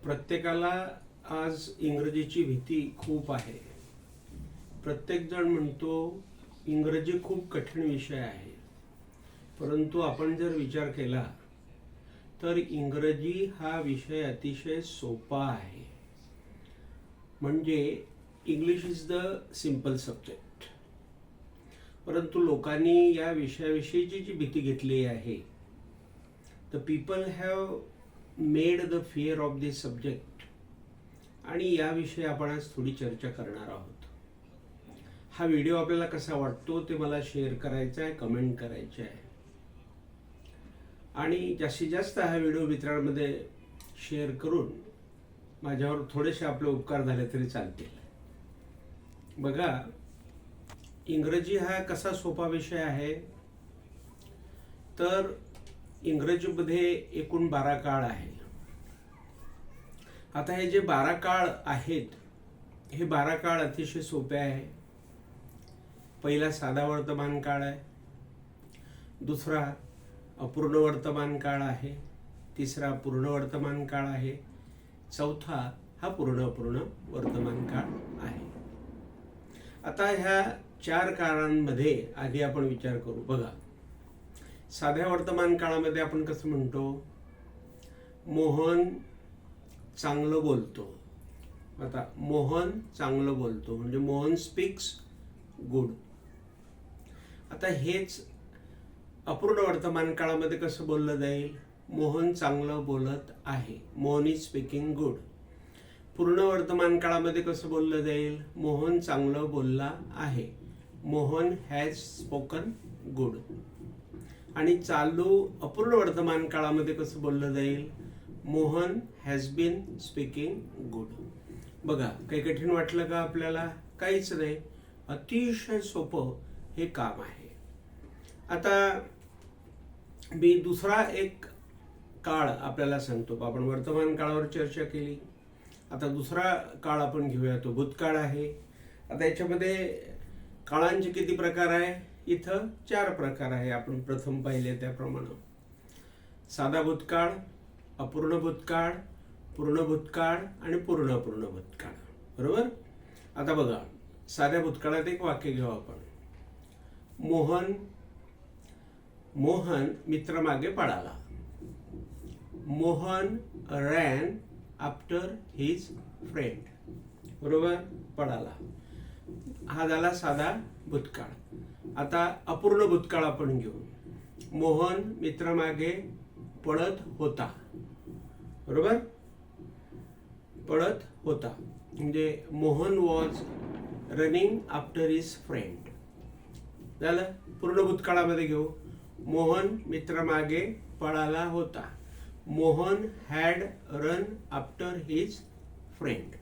प्रत्येकाला आज इंग्रजीची भीती खूप आहे. प्रत्येक जण म्हणतो इंग्रजी खूप कठीण विषय आहे. परंतु आपण जर विचार केला तर इंग्रजी हा विषय अतिशय सोपा आहे. म्हणजे English is the simple subject. परंतु लोकांनी या विषयाविषयीची जी भीती घेतली आहे, the people have made the fear of this subject, आणि याविषयी आपण आज थोडी चर्चा करणार आहोत. हा व्हिडिओ आपल्याला कसा वाटतो ते मला शेअर करायचा आहे, कमेंट करायचे आहे, आणि जास्तीत जास्त हा व्हिडिओ मित्रांमध्ये शेअर करून माझ्यावर थोडेसे आपले उपकार झाले तरी चालतील. बघा, इंग्रजी हा कसा सोपा विषय आहे. तर इंग्रजीमध्ये एकूण 12 काळ आहे. आता हे जे 12 काळ आहेत, हे 12 काळ अतिशय सोपे आहे. पहिला साधा वर्तमान काळ आहे, दुसरा अपूर्ण वर्तमान काळ आहे, तिसरा पूर्ण वर्तमान काळ आहे, चौथा हा पूर्ण वर्तमान काळ आहे. आता ह्या 4 काळांमध्ये आधी आपण विचार करू. बघा, साध्या वर्तमान काळामध्ये आपण कसं म्हणतो, मोहन चांगलं बोलतो. आता मोहन चांगलं बोलतो म्हणजे मोहन स्पीक्स गुड. आता हेच अपूर्ण वर्तमान काळामध्ये कसं बोललं जाईल, मोहन चांगलं बोलत आहे, मोहन इज स्पीकिंग गुड. पूर्ण वर्तमान काळामध्ये कसं बोललं जाईल, मोहन चांगलं बोलला आहे, मोहन हॅज स्पोकन गुड. आणि चालू अपूर्ण वर्तमान काळामध्ये कसं बोललं जाईल, Mohan has been speaking good. बघा, काही कठीण वाटलं का आपल्याला? काहीच नाही, अतिशय सोपं हे काम आहे. आता मी दुसरा एक काळ आपल्याला सांगतो. आपण वर्तमान काळावर चर्चा केली, आता दुसरा काळ आपण घेऊया, तो भूतकाळ आहे. आता याच्यामध्ये काळांचे किती प्रकार आहे? इथं 4 प्रकार आहे. आपण प्रथम पाहिले त्याप्रमाणे साधा भूतकाळ, अपूर्ण भूतकाळ, पूर्ण भूतकाळ आणि पूर्ण भूतकाळ. बरोबर. आता बघा, साध्या भूतकाळात एक वाक्य घेऊ आपण. मोहन मित्र मागे पळाला. Mohan ran after his friend. बरोबर, पळाला. हा झाला साधा भूतकाळ. आता अपूर्ण भूतकाळ आपण घेऊ. मोहन मित्रामागे पळत होता. बरोबर, पळत होता म्हणजे Mohan was running after his friend. झालं. पूर्ण भूतकाळामध्ये घेऊ. मोहन मित्रामागे पळाला होता. Mohan had run after his friend.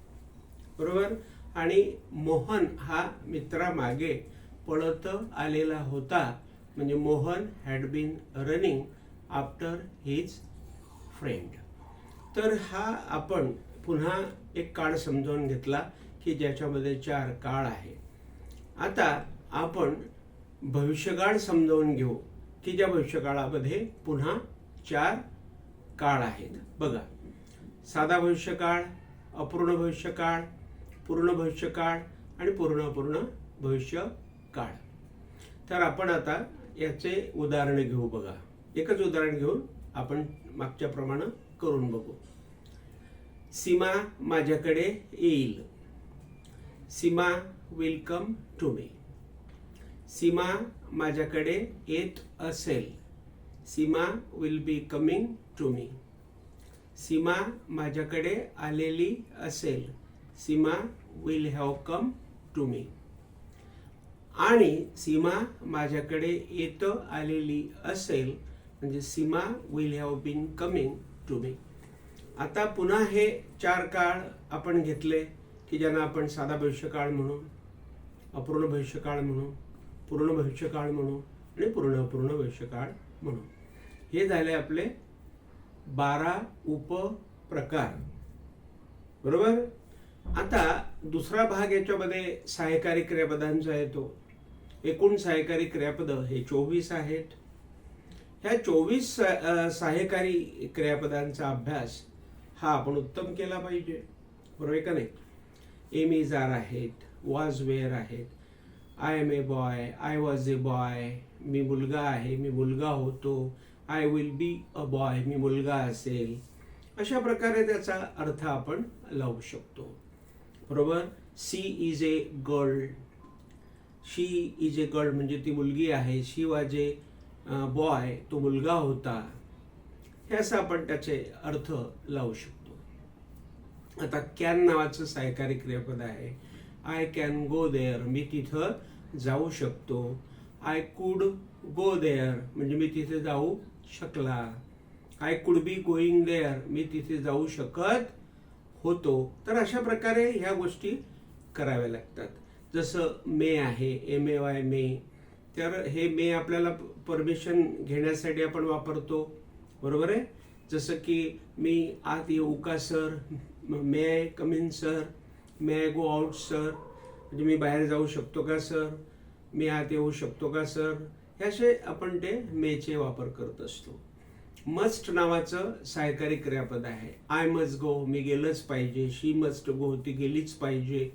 बरोबर. आणि मोहन हा मित्रामागे पळत आलेला होता म्हणजे Mohan had been running after his friend. तर हा आपण पुन्हा एक काळ समजावून घेतला की ज्याच्यामध्ये 4 काळ आहे. आता आपण भविष्यकाळ समजावून घेऊ की ज्या भविष्यकाळामध्ये पुन्हा 4 काळ आहेत. बघा, साधा भविष्यकाळ, अपूर्ण भविष्यकाळ, पूर्ण भविष्यकाळ आणि पूर्ण भविष्यकाळ. तर आपण आता याचे उदाहरणे घेऊ. बघा, एकच उदाहरण घेऊन आपण मागच्या प्रमाणे करून बघू. सीमा माझ्याकडे येईल. सीमा will come to me. Seema माझ्याकडे येत असेल. Seema will be coming to me. Seema माझ्याकडे आलेली असेल. Seema will have come to me. आणि सीमा माझ्याकडे येत आलेली असेल म्हणजे Seema will have been coming to me. आता पुन्हा हे 4 काळ आपण घेतले की ज्यांना आपण साधा भविष्यकाळ म्हणू, अपूर्ण भविष्यकाळ म्हणू, पूर्ण भविष्यकाळ म्हणू आणि पूर्ण भविष्यकाळ म्हणू. हे झाले आपले 12 उपप्रकार. बरोबर. आता दुसरा भाग याच्यामध्ये सहाय्यकारी क्रियापदांचा येतो. एकूण सहाय्यकारी क्रियापद हे 24 आहेत. ह्या 24 सहाय्यकारी क्रियापदांचा अभ्यास हा आपण उत्तम केला पाहिजे, बरोबर आहे का नाही. एम इज आर आहेत, वॉज वेअर आहेत. I am a boy, I was a boy, मी मुलगा आहे, मी मुलगा होतो. I will be a boy, मी मुलगा असेल. अशा प्रकारे त्याचा अर्थ आपण लावू शकतो, बरोबर. She is a girl, she is a girl म्हणजे ती मुलगी आहे. शी वॉज ए बॉय, तो मुलगा होता. हे असं आपण त्याचे अर्थ लावू शकतो. आता कॅन नावाचं सहाय्यकारी क्रियापद आहे. आय कॅन गो देअर, मी तिथं जाऊ शकतो. आय कुड गो देअर म्हणजे मी तिथे जाऊ शकला. I could be going there, मी तिथे जाऊ शकत होतो. तर अशा प्रकारे ह्या गोष्टी कराव्या लागतात. जसं मे आहे, MAY मे, तर हे मे आपल्याला परमिशन घेण्यासाठी आपण वापरतो, बरोबर आहे. जसं की मी आत येऊ का sir, may I come in sir, may I go out sir म्हणजे मी बाहेर जाऊ शकतो का सर, मी आत येऊ शकतो का सर. हे असे आपण ते मेचे वापर करत असतो. मस्ट नावाचं सहाय्यकारी क्रियापद आहे. आय मस्ट गो, मी गेलंच पाहिजे. शी मस्ट गो, ती गेलीच पाहिजे.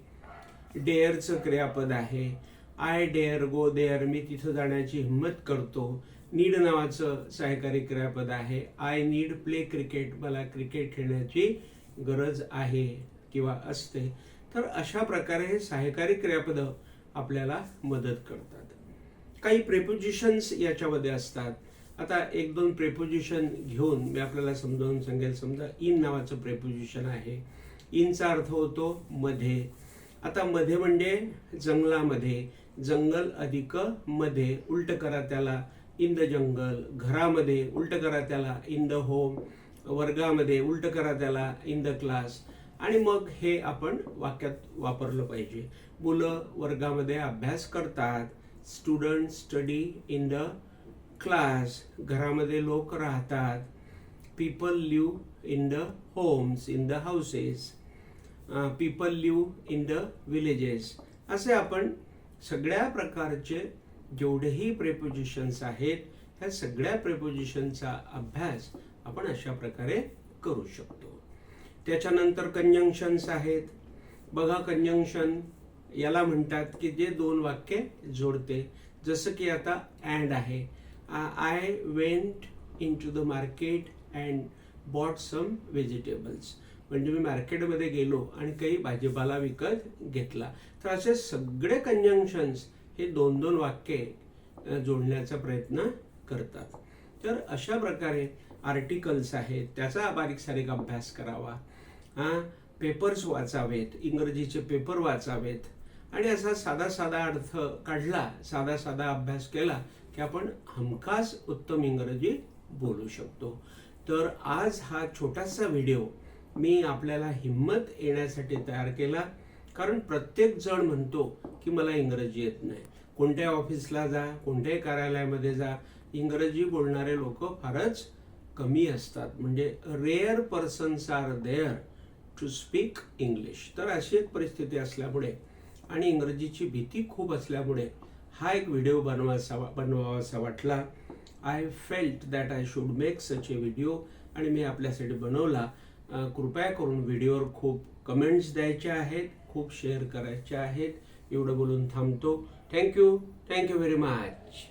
डेअरचं क्रियापद आहे. आय डेअर गो देअर, मी तिथं जाण्याची हिंमत करतो. नीड नावाचं सहाय्यकारी क्रियापद आहे. आय नीड प्ले क्रिकेट, मला क्रिकेट खेळण्याची गरज आहे किंवा असते. तर अशा प्रकारे हे सहाय्यकारी क्रियापद आपल्याला मदत करतात. काही प्रेपोजिशन्स याच्यामध्ये असतात. आता एक दोन प्रेपोजिशन घेऊन मी आपल्याला समजावून सांगेल. समजा इन नावाचं प्रेपोजिशन आहे. इनचा अर्थ होतो मध्ये. आता मध्ये म्हणजे जंगलामध्ये, जंगल अधिक मध्ये, उलट करा त्याला इन द जंगल. घरामध्ये उलट करा त्याला इन द होम. वर्गामध्ये उलट करा त्याला इन द क्लास. आणि मग हे आपण वाक्यात वापरलं पाहिजे. मुलं वर्गामध्ये अभ्यास करतात. Student study in the class. घरामध्ये लोक राहतात. People live in the homes, in the houses. People live in the villages. असे आपण सगळ्या प्रकारचे जेवढेही प्रेपोजिशन्स आहेत ह्या सगळ्या प्रेपोजिशनचा अभ्यास आपण अशा प्रकारे करू शकतो. त्याच्यानंतर कंजंक्शन्स आहेत. बघा, कंजंक्शन याला म्हणतात की जे दोन वाक्य जोडते. जसं की आता अँड आहे. I went into the market and bought some vegetables म्हणजे मी मार्केटमध्ये गेलो आणि काही भाजीपाला विकत घेतला. तर असे सगळे कंजंक्शन्स हे दोन दोन वाक्ये जोडण्याचा प्रयत्न करतात. तर अशा प्रकारे आर्टिकल्स आहेत त्याचा बारीक सारीक अभ्यास करावा. पेपर्स वाचावेत, इंग्रजीचे पेपर वाचावेत आणि असा साधा साधा अर्थ काढला, साधा साधा अभ्यास केला की आपण हमखास उत्तम इंग्रजी बोलू शकतो. तर आज हा छोटासा व्हिडिओ मी आपल्याला हिंमत येण्यासाठी तयार केला. कारण प्रत्येक जण म्हणतो की मला इंग्रजी येत नाही. कोणत्या ऑफिसला जा, कोणत्याही कार्यालयामध्ये जा, इंग्रजी बोलणारे लोक फारच कमी असतात. म्हणजे rare persons are there to speak English. तर अशी एक परिस्थिती असल्यामुळे आणि इंग्रजीची भीती खूप असल्यामुळे हा एक व्हिडिओ बनवावासा वाटला. I felt that I should make such A video आणि मी आपल्यासाठी बनवला. कृपया करून व्हिडिओवर खूप कमेंट्स द्यायचे आहेत, खूप शेअर करायचे आहेत. एवढं बोलून थांबतो. Thank you very much.